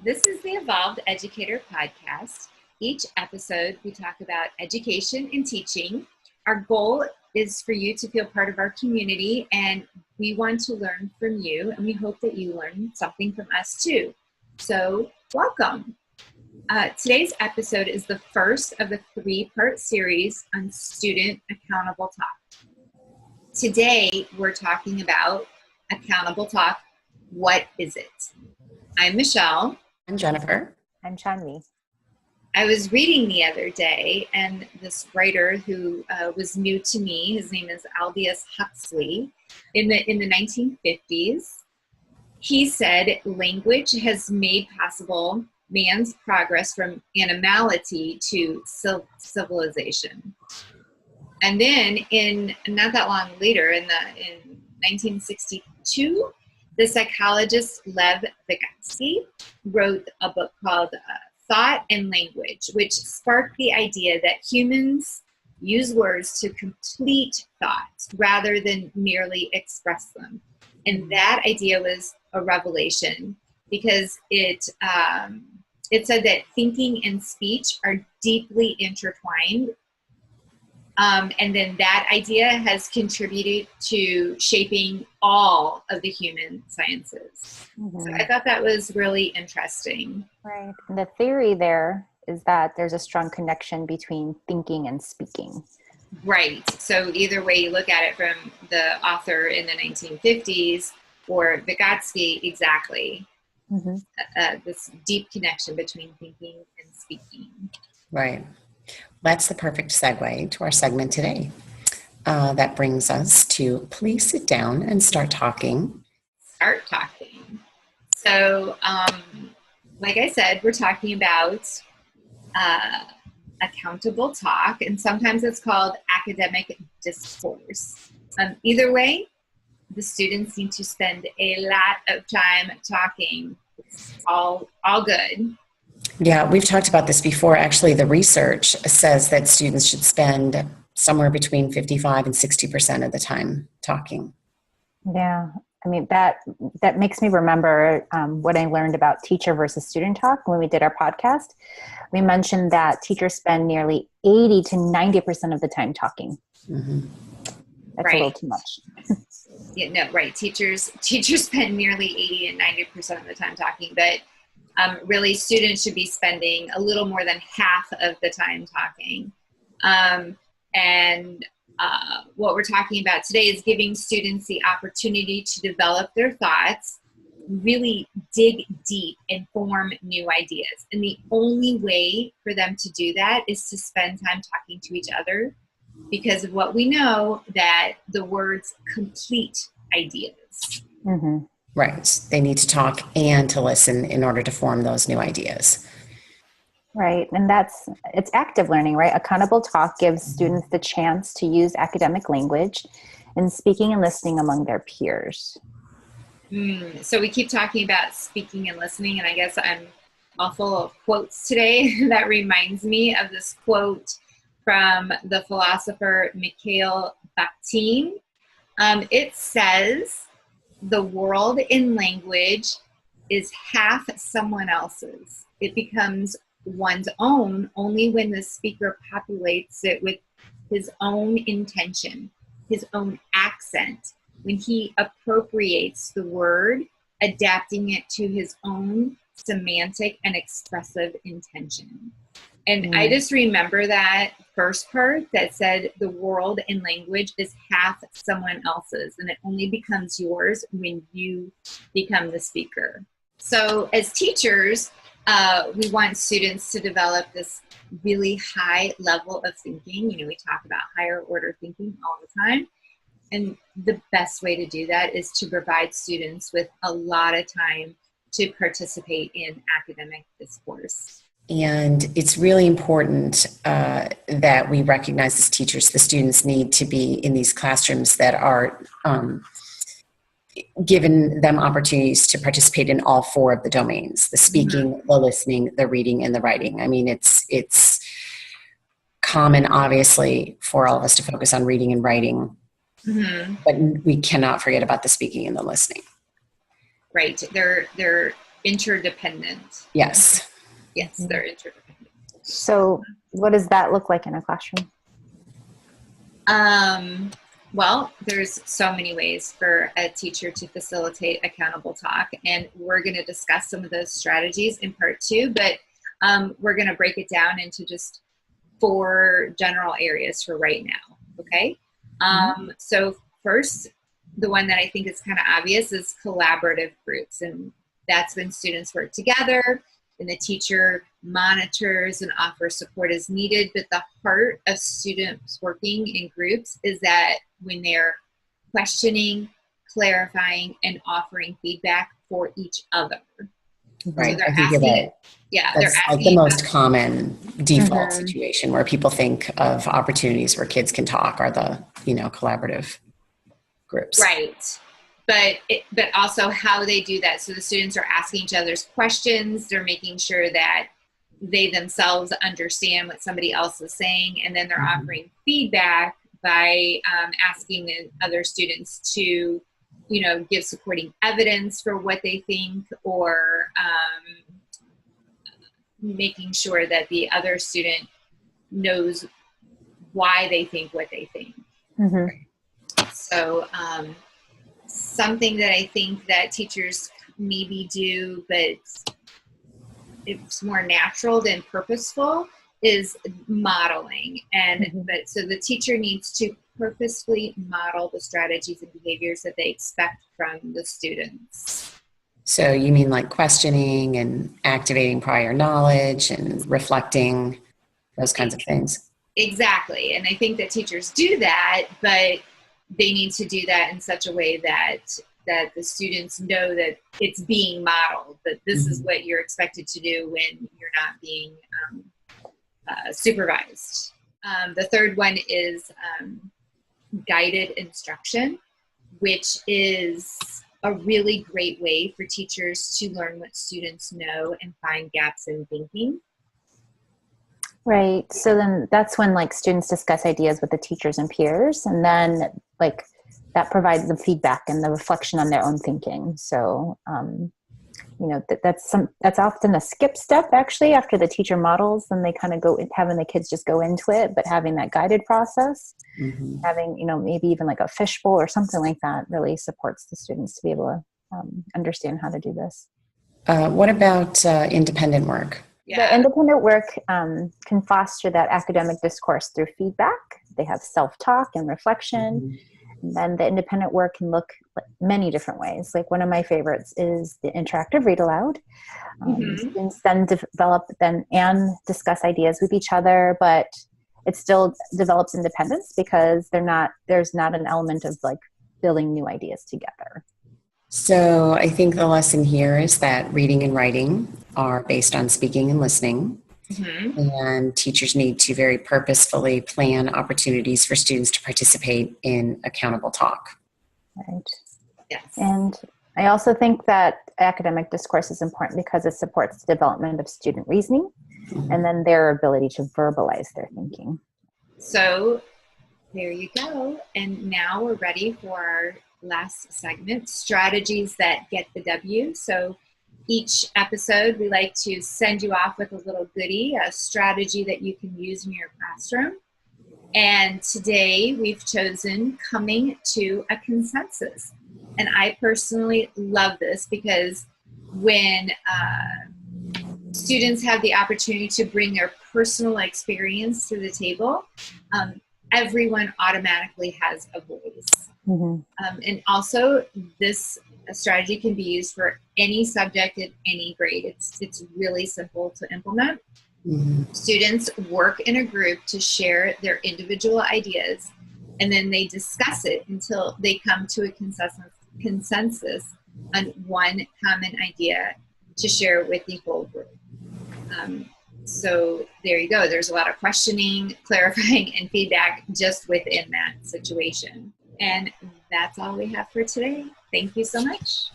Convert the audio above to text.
This is the Evolved Educator Podcast. Each episode, we talk about education and teaching. Our goal is for you to feel part of our community, and we want to learn from you, and we hope that you learn something from us too. So, welcome. Today's episode is the first of the three-part series on student accountable talk. Today, we're talking about accountable talk. What is it? I'm Michelle. I'm Jennifer. I'm Chanmi. I was reading the other day, and this writer who was new to me, his name is Aldous Huxley, in the 1950s, he said, language has made possible man's progress from animality to civilization. And then not that long later, in 1962, the psychologist Lev Vygotsky wrote a book called Thought and Language, which sparked the idea that humans use words to complete thoughts rather than merely express them. And that idea was a revelation because it said that thinking and speech are deeply intertwined. And then that idea has contributed to shaping all of the human sciences. Mm-hmm. So I thought that was really interesting. Right. And the theory there is that there's a strong connection between thinking and speaking. Right. So either way you look at it, from the author in the 1950s or Vygotsky, exactly. Mm-hmm. This deep connection between thinking and speaking. Right. That's the perfect segue to our segment today. That brings us to please sit down and start talking. Start talking. So, like I said, we're talking about accountable talk, and sometimes it's called academic discourse. Either way, the students need to spend a lot of time talking. It's all good. Yeah, we've talked about this before. Actually, the research says that students should spend somewhere between 55 and 60% of the time talking. Yeah, I mean, that makes me remember what I learned about teacher versus student talk when we did our podcast. We mentioned that teachers spend nearly 80 to 90% of the time talking. Mm-hmm. That's right. A little too much. Yeah, no, right. Teachers spend nearly 80 and 90% of the time talking, but really, students should be spending a little more than half of the time talking. What we're talking about today is giving students the opportunity to develop their thoughts, really dig deep and form new ideas. And the only way for them to do that is to spend time talking to each other, because of what we know, that the words complete ideas. Mm-hmm. Right. They need to talk and to listen in order to form those new ideas. Right. And it's active learning, right? Accountable talk gives students the chance to use academic language and speaking and listening among their peers. So we keep talking about speaking and listening, and I guess I'm all full of quotes today. That reminds me of this quote from the philosopher Michaud. It says, "The world in language is half someone else's. It becomes one's own only when the speaker populates it with his own intention, his own accent, when he appropriates the word, adapting it to his own semantic and expressive intention." And I just remember that first part that said the world in language is half someone else's, and it only becomes yours when you become the speaker. So as teachers, we want students to develop this really high level of thinking. You know, we talk about higher order thinking all the time. And the best way to do that is to provide students with a lot of time to participate in academic discourse. And it's really important that we recognize as teachers, the students need to be in these classrooms that are given them opportunities to participate in all four of the domains: the speaking, mm-hmm. the listening, the reading, and the writing. I mean, it's common, obviously, for all of us to focus on reading and writing, mm-hmm. but we cannot forget about the speaking and the listening. Right. They're interdependent. Yes. Yes, they're interdependent. So what does that look like in a classroom? Well, there's so many ways for a teacher to facilitate accountable talk, and we're going to discuss some of those strategies in part 2, but we're going to break it down into just 4 general areas for right now. Okay. So first, the one that I think is kind of obvious is collaborative groups, and that's when students work together and the teacher monitors and offers support as needed. But the heart of students working in groups is that when they're questioning, clarifying, and offering feedback for each other. Right. So they're I think you're right. they're That's like asking the most common default Mhm. situation where people think of opportunities where kids can talk are the, collaborative groups. right. But also how they do that. So the students are asking each other's questions. They're making sure that they themselves understand what somebody else is saying, and then they're offering feedback by asking the other students to, give supporting evidence for what they think, or making sure that the other student knows why they think what they think. So something that I think that teachers maybe do, but it's more natural than purposeful, is modeling. But so the teacher needs to purposefully model the strategies and behaviors that they expect from the students. So you mean like questioning and activating prior knowledge and reflecting, those kinds of things? Exactly. And I think that teachers do that, but they need to do that in such a way that the students know that it's being modeled, that this is what you're expected to do when you're not being supervised. The third one is guided instruction, which is a really great way for teachers to learn what students know and find gaps in thinking. Right. So then that's when students discuss ideas with the teachers and peers, and then that provides the feedback and the reflection on their own thinking. So, that's often a skip step actually after the teacher models, and they kind of go having the kids just go into it, but having that guided process, having, maybe even like a fishbowl or something like that really supports the students to be able to understand how to do this. What about independent work? The independent work can foster that academic discourse through feedback. They have self-talk and reflection. And then the independent work can look many different ways. Like one of my favorites is the interactive read aloud. Students then develop and discuss ideas with each other, but it still develops independence because there's not an element of building new ideas together. So I think the lesson here is that reading and writing are based on speaking and listening. And teachers need to very purposefully plan opportunities for students to participate in accountable talk. Right. Yes. And I also think that academic discourse is important because it supports the development of student reasoning and then their ability to verbalize their thinking. So there you go. And now we're ready for our last segment, strategies that get the W. So each episode, we like to send you off with a little goodie, a strategy that you can use in your classroom. And today we've chosen coming to a consensus. And I personally love this because when students have the opportunity to bring their personal experience to the table, everyone automatically has a voice. And also, this strategy can be used for any subject at any grade. It's really simple to implement. Students work in a group to share their individual ideas, and then they discuss it until they come to a consensus on one common idea to share with the whole group. So there you go. There's a lot of questioning, clarifying, and feedback just within that situation. And that's all we have for today. Thank you so much.